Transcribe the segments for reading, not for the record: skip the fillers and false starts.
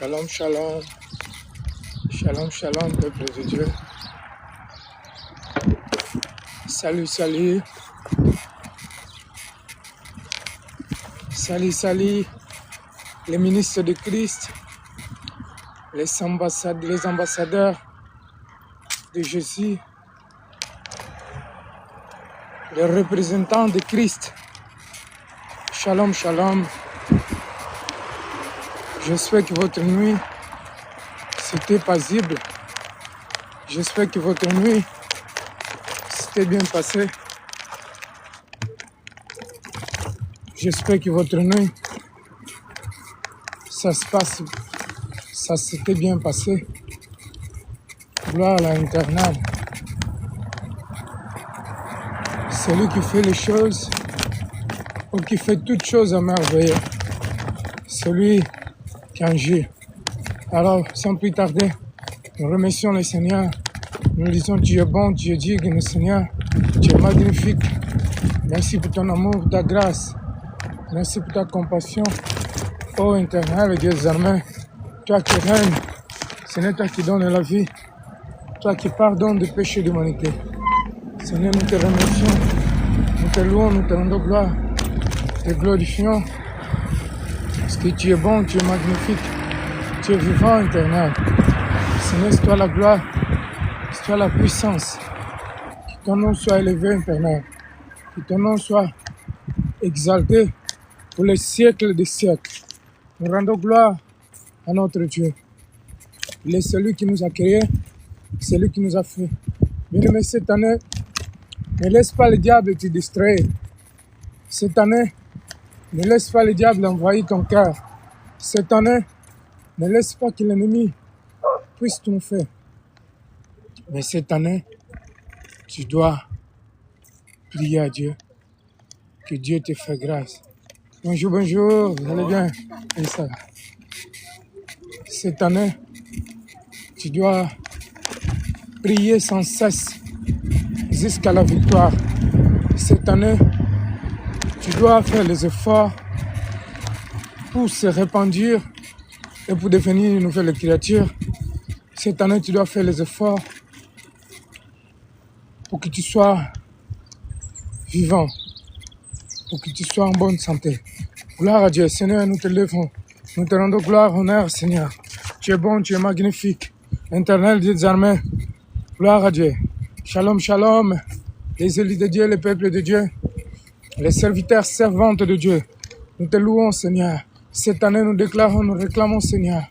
Shalom, shalom, shalom, shalom, peuple de Dieu. Salut, salut, salut, salut, les ministres de Christ, les ambassadeurs de Jésus, les représentants de Christ. Shalom, shalom. J'espère que votre nuit c'était paisible. J'espère que votre nuit s'était bien passée. J'espère que votre nuit, ça s'était bien passé. Gloire à l'Éternel. C'est lui qui fait les choses, ou qui fait toutes choses à merveille. C'est lui qui agit. Alors, sans plus tarder, nous remercions le Seigneur. Nous disons, tu es bon, tu es digne, Seigneur. Tu es magnifique. Merci pour ton amour, ta grâce. Merci pour ta compassion. Ô Éternel, Dieu des armées, toi qui règnes, Seigneur, toi qui donnes la vie, toi qui pardonnes des péchés de l'humanité. Seigneur, nous te remercions, nous te louons, nous te rendons gloire, te glorifions, parce que tu es bon, tu es magnifique, tu es vivant, Éternel. Seigneur, c'est toi la gloire, c'est toi la puissance. Que ton nom soit élevé, Éternel. Que ton nom soit exalté pour les siècles des siècles. Nous rendons gloire à notre Dieu. Il est celui qui nous a créés, celui qui nous a fait. Bien-aimé, cette année, ne laisse pas le diable te distraire. Cette année, ne laisse pas le diable envahir ton cœur. Cette année, ne laisse pas que l'ennemi puisse tout faire. Mais cette année, tu dois prier à Dieu. Que Dieu te fasse grâce. Bonjour, bonjour, vous allez bien? Et ça. Cette année, tu dois prier sans cesse jusqu'à la victoire. Cette année, tu dois faire les efforts pour se répandre et pour devenir une nouvelle créature. Cette année, tu dois faire les efforts pour que tu sois vivant, pour que tu sois en bonne santé. Gloire à Dieu. Seigneur, nous te levons. Nous te rendons gloire, honneur, Seigneur. Tu es bon, tu es magnifique. Éternel Dieu des armées. Gloire à Dieu. Shalom, shalom. Les élus de Dieu, les peuples de Dieu, les serviteurs, servantes de Dieu. Nous te louons, Seigneur. Cette année, nous déclarons, nous réclamons, Seigneur,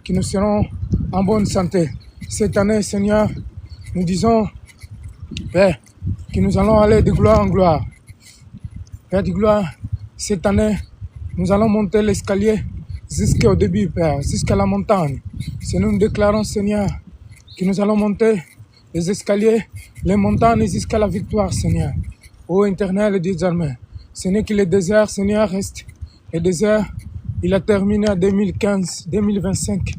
que nous serons en bonne santé. Cette année, Seigneur, nous disons, Père, que nous allons aller de gloire en gloire. Père de gloire, cette année, nous allons monter l'escalier jusqu'au début, Père, jusqu'à la montagne. C'est nous déclarons, Seigneur, que nous allons monter les escaliers, les montagnes jusqu'à la victoire, Seigneur. Ô Éternel Dieu des armées, ce n'est que le désert, Seigneur, reste. Le désert, il a terminé en 2015, 2025.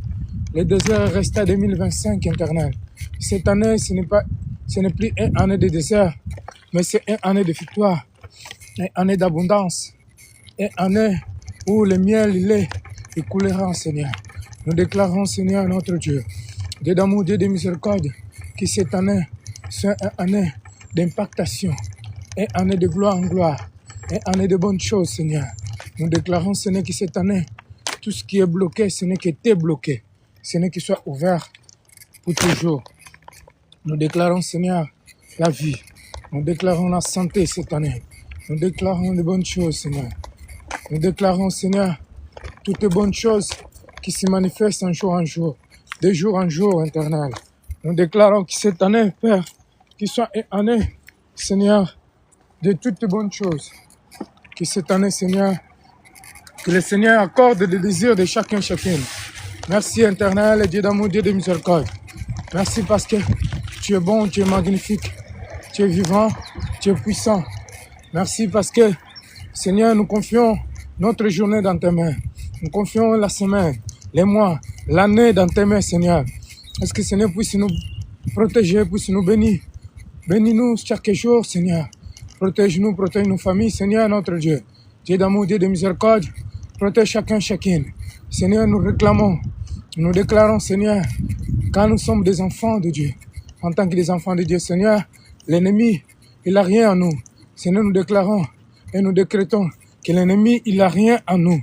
Le désert reste à 2025, Éternel. Cette année, ce n'est plus une année de désert, mais c'est une année de victoire, une année d'abondance, une année où le miel, il est, il coulera, Seigneur. Nous déclarons, Seigneur, notre Dieu, Dieu d'amour, Dieu de miséricorde, que cette année, c'est une année d'impactation, une année de gloire en gloire, une année de bonnes choses, Seigneur. Nous déclarons, Seigneur, que cette année, tout ce qui est bloqué, ce n'est que t'es bloqué. Ce n'est qu'il soit ouvert pour toujours. Nous déclarons, Seigneur, la vie. Nous déclarons la santé cette année. Nous déclarons de bonnes choses, Seigneur. Nous déclarons, Seigneur, toutes les bonnes choses qui se manifestent en jour, de jour en jour, Éternel. Nous déclarons que cette année, Père, qu'il soit une année, Seigneur, de toutes les bonnes choses. Que cette année, Seigneur, que le Seigneur accorde le désir de chacune. Merci, Éternel, Dieu d'amour, Dieu de miséricorde. Merci parce que tu es bon, tu es magnifique, tu es vivant, tu es puissant. Merci parce que, Seigneur, nous confions notre journée dans tes mains. Nous confions la semaine, les mois, l'année dans tes mains, Seigneur. Est-ce que Seigneur puisse nous protéger, puisse nous bénir. Bénis-nous chaque jour, Seigneur. Protège-nous, protège nos familles, Seigneur, notre Dieu. Dieu d'amour, Dieu de miséricorde, protège chacune. Seigneur, nous réclamons Nous déclarons, Seigneur, quand nous sommes des enfants de Dieu, en tant que des enfants de Dieu, Seigneur, l'ennemi, il n'a rien en nous. Seigneur, nous déclarons et nous décrétons que l'ennemi, il n'a rien en nous.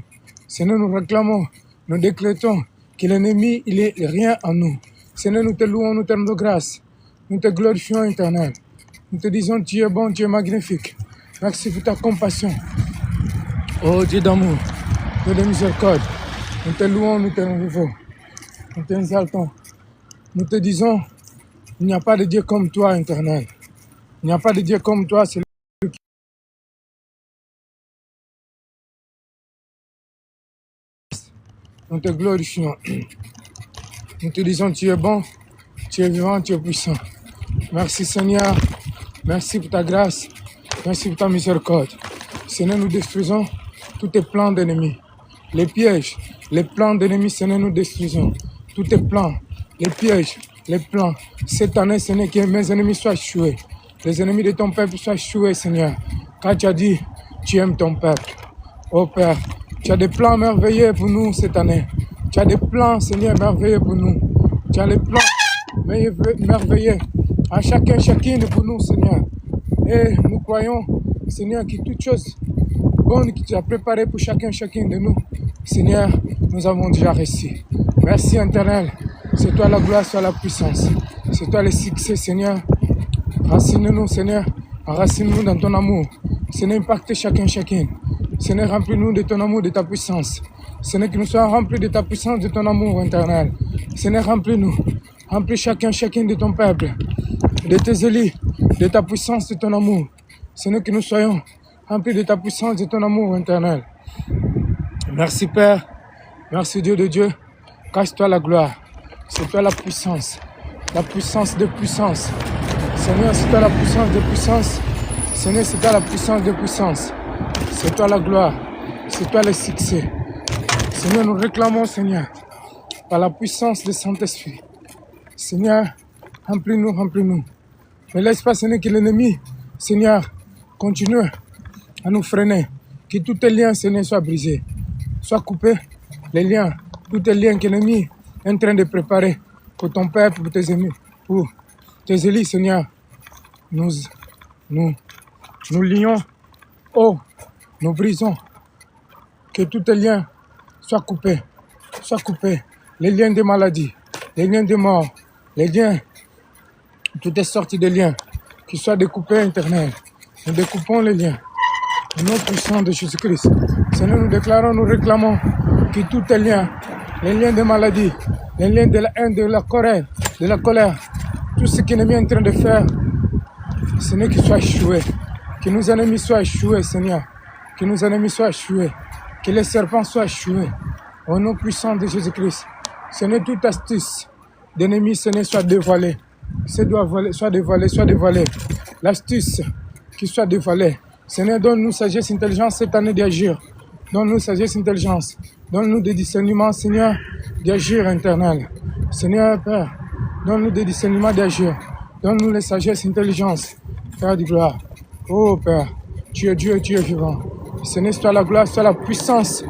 Seigneur, nous réclamons, nous décrétons que l'ennemi, il n'est rien en nous. Seigneur, nous te louons, nous te rendons grâce. Nous te glorifions, éternel. Nous te disons, tu es bon, tu es magnifique. Merci pour ta compassion. Oh Dieu d'amour, Dieu de miséricorde. Nous te louons, nous te rendons. Nous t'exaltons. Nous te disons, il n'y a pas de Dieu comme toi, éternel. Il n'y a pas de Dieu comme toi, c'est lui qui... Nous te glorifions. Nous te disons, tu es bon, tu es vivant, tu es puissant. Merci Seigneur. Merci pour ta grâce. Merci pour ta miséricorde. Seigneur, nous détruisons tous tes plans d'ennemis. Les pièges, les plans d'ennemis, Seigneur, nous détruisons. Tous tes plans, les pièges, les plans. Cette année, Seigneur, que mes ennemis soient échoués. Les ennemis de ton peuple soient échoués, Seigneur. Car tu as dit, tu aimes ton peuple. Oh Père, tu as des plans merveilleux pour nous cette année. Tu as des plans, Seigneur, merveilleux pour nous. Tu as des plans merveilleux à chacune pour nous, Seigneur. Et nous croyons, Seigneur, que toute chose bonne que tu as préparée pour chacune de nous, Seigneur, nous avons déjà réussi. Merci, éternel. C'est toi la gloire, c'est toi la puissance. C'est toi le succès, Seigneur. Racine-nous, Seigneur. Enracine-nous dans ton amour. Seigneur, impacte chacune. Seigneur, remplis-nous de ton amour, de ta puissance. Seigneur, que nous soyons remplis de ta puissance, de ton amour éternel. Seigneur, remplis-nous. Remplis chacune de ton peuple, de tes élus, de ta puissance, de ton amour. Seigneur, que nous soyons remplis de ta puissance, de ton amour éternel. Merci Père. Merci Dieu de Dieu. Cache-toi la gloire. C'est toi la puissance de puissance. Seigneur, c'est toi la puissance de puissance. Seigneur, c'est toi la puissance de puissance. C'est toi la gloire. C'est toi le succès. Seigneur, nous réclamons, Seigneur, par la puissance du Saint-Esprit. Seigneur, remplis-nous. Ne laisse pas, Seigneur, que l'ennemi, Seigneur, continue à nous freiner. Que tous tes liens, Seigneur, soient brisés, soient coupés. Les liens, tous tes liens que l'ennemi est en train de préparer pour ton peuple, pour tes ennemis, pour tes élus, Seigneur. Nous lions, nous brisons. Que tous tes liens soient coupés. Les liens de maladie, les liens de mort, les liens, toutes sortes de liens, qui soient découpés, éternel. Nous découpons les liens. Au nom puissant de Jésus-Christ. Seigneur, nous déclarons, nous réclamons que tous tes liens, les liens de maladie, les liens de la haine, de la colère, tout ce que l'ennemi est en train de faire, Seigneur, qu'il soit échoué. Que nos ennemis soient échoués, Seigneur. Que nos ennemis soient échoués. Que les serpents soient échoués. Au nom puissant de Jésus-Christ. Seigneur, toute astuce d'ennemi, Seigneur, soit dévoilée. Soit dévoilée. L'astuce qui soit dévoilée. Seigneur, donne-nous sagesse, intelligence cette année d'agir. Donne-nous sagesse, intelligence. Donne-nous des discernements, Seigneur, d'agir éternel. Seigneur, Père, donne-nous des discernements d'agir. Donne-nous la sagesse, intelligence. Père de gloire. Oh Père, tu es Dieu, tu es vivant. Seigneur, c'est toi la gloire, c'est toi la puissance.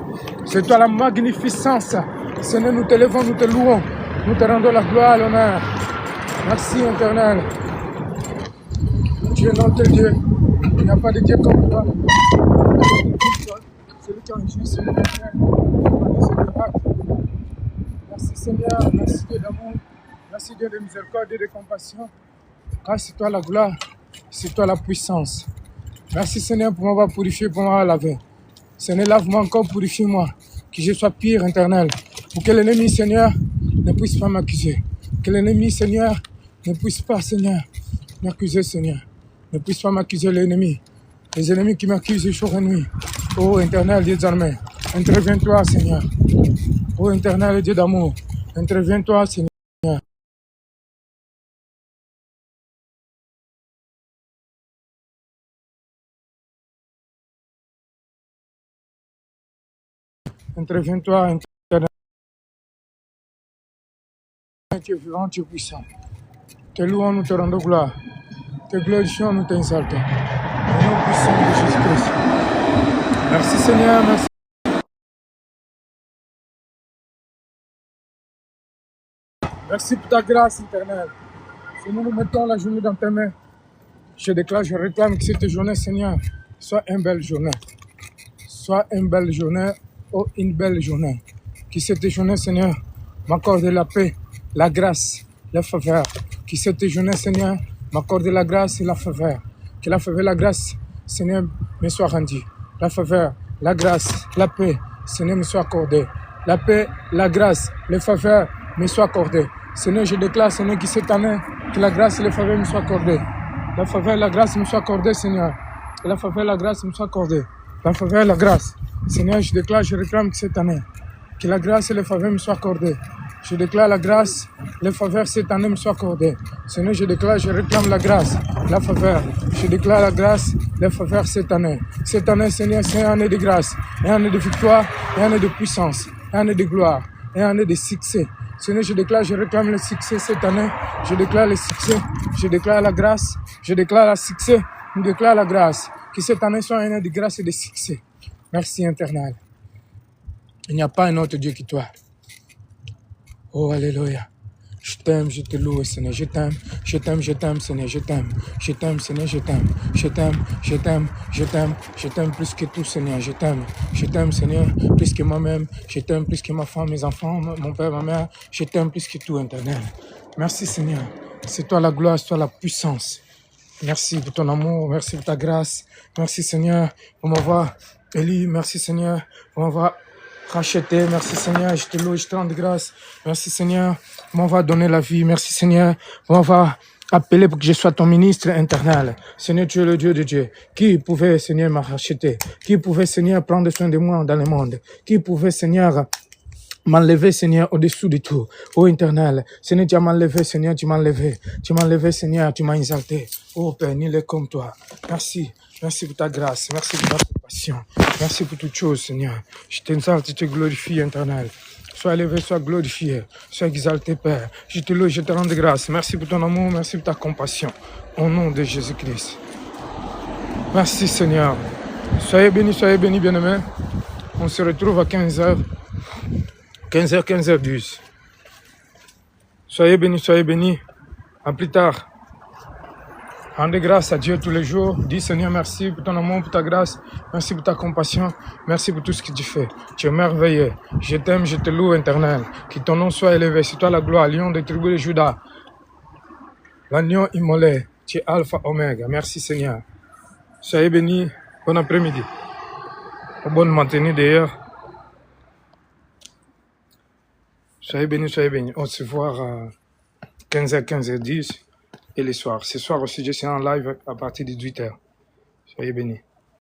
C'est toi la magnificence. Seigneur, nous te levons, nous te louons. Nous te rendons la gloire, l'honneur. Merci, éternel. Tu es notre Dieu. Il n'y a pas de Dieu comme toi. Celui qui en juge, c'est le Père. Merci Seigneur, merci Dieu d'amour. Merci Dieu de miséricorde et de compassion. Car c'est toi la gloire, c'est toi la puissance. Merci Seigneur pour m'avoir purifié, pour m'avoir lavé. Seigneur, lave-moi encore, purifie-moi. Que je sois pire, éternel. Pour que l'ennemi, Seigneur, ne puisse pas m'accuser. Que l'ennemi, Seigneur, ne puisse pas, Seigneur, m'accuser, Seigneur. Ne puisse pas m'accuser l'ennemi. Les ennemis qui m'accusent jour et nuit. Oh, éternel Dieu des armées, interviens-toi, Seigneur. Oh, éternel Dieu d'amour, interviens-toi, Seigneur. Interviens-toi, éternel. Tu es vivant, tu es puissant. Te louons, nous te rendons gloire. Te glorifions, nous t'exaltons. Au nom puissant de Jésus-Christ. Merci Seigneur, merci. Merci pour ta grâce éternelle. Seigneur, nous mettons la journée dans tes mains. Je déclare, je réclame que cette journée, Seigneur, soit une belle journée. Soit une belle journée ou une belle journée. Que cette journée, Seigneur, m'accorde la paix, la grâce, la faveur. Que cette journée, Seigneur, m'accorde la grâce et la faveur. Que la faveur et la grâce, Seigneur, me soit rendue. La faveur, la grâce, la paix, Seigneur, me soit accordée. La paix, la grâce, les faveurs me soient accordées. Seigneur, je déclare, Seigneur, que cette année, que la grâce et les faveurs me soient accordées. La faveur et la grâce me soient accordées, Seigneur. Que la faveur et la grâce me soient accordées. La faveur et la grâce. Seigneur, je déclare, je réclame que cette année, que la grâce et les faveurs me soient accordées. Je déclare la grâce, les faveurs cette année me soient accordées. Seigneur, je déclare, je réclame la grâce, la faveur. Je déclare la grâce, les faveurs cette année. Cette année, Seigneur, c'est une année de grâce, une année de victoire, une année de puissance, une année de gloire, une année de succès. Seigneur, je déclare, je réclame le succès cette année. Je déclare le succès, je déclare la grâce, je déclare le succès, je déclare la grâce. Que cette année soit une année de grâce et de succès. Merci, éternel. Il n'y a pas un autre Dieu que toi. Oh, alléluia. Je t'aime, je te loue, Seigneur. Je t'aime, je t'aime, je t'aime, Seigneur. Je t'aime, je t'aime, Seigneur. Je t'aime, je t'aime, je t'aime, je t'aime, je t'aime plus que tout, Seigneur. Je t'aime, Seigneur, plus que moi-même. Je t'aime plus que ma femme, mes enfants, mon père, ma mère. Je t'aime plus que tout, éternel. Merci, Seigneur. C'est toi la gloire, c'est toi la puissance. Merci pour ton amour, merci pour ta grâce. Merci, Seigneur, pour m'avoir élu. Merci, Seigneur, pour m'avoir racheté. Merci, Seigneur, je te loue, je te rends de grâce. Merci, Seigneur, pour m'avoir donné la vie. Merci, Seigneur, pour m'avoir appelé pour que je sois ton ministre éternel. Seigneur, tu es le Dieu de Dieu. Qui pouvait, Seigneur, me racheter? Qui pouvait, Seigneur, prendre soin de moi dans le monde? Qui pouvait, Seigneur, m'enlever, Seigneur, au-dessous de tout. Ô éternel, Seigneur, tu m'as enlevé, Seigneur, tu m'as enlevé. Tu m'as enlevé, Seigneur, tu m'as exalté. Oh Père, nul est comme toi. Merci. Merci pour ta grâce. Merci pour ta compassion. Merci pour toutes choses, Seigneur. Je t'exalte, je te glorifie, éternel. Sois élevé, sois glorifié. Sois exalté, Père. Je te loue, je te rends de grâce. Merci pour ton amour, merci pour ta compassion. Au nom de Jésus-Christ. Merci, Seigneur. Soyez bénis, bien-aimés. On se retrouve à 15h. 15h, 15h10. Soyez bénis. À plus tard. Rendez grâce à Dieu tous les jours. Dis Seigneur, merci pour ton amour, pour ta grâce. Merci pour ta compassion. Merci pour tout ce que tu fais. Tu es merveilleux. Je t'aime, je te loue, éternel. Que ton nom soit élevé. C'est toi la gloire, lion des tribus de Juda. L'agneau immolé. Tu es Alpha, Oméga. Merci Seigneur. Soyez bénis. Bon après-midi. Bonne matinée d'ailleurs. Soyez bénis. On se voit à 15h, 15h10 et les soirs. Ce soir aussi, je serai en live à partir de 18h. Soyez bénis.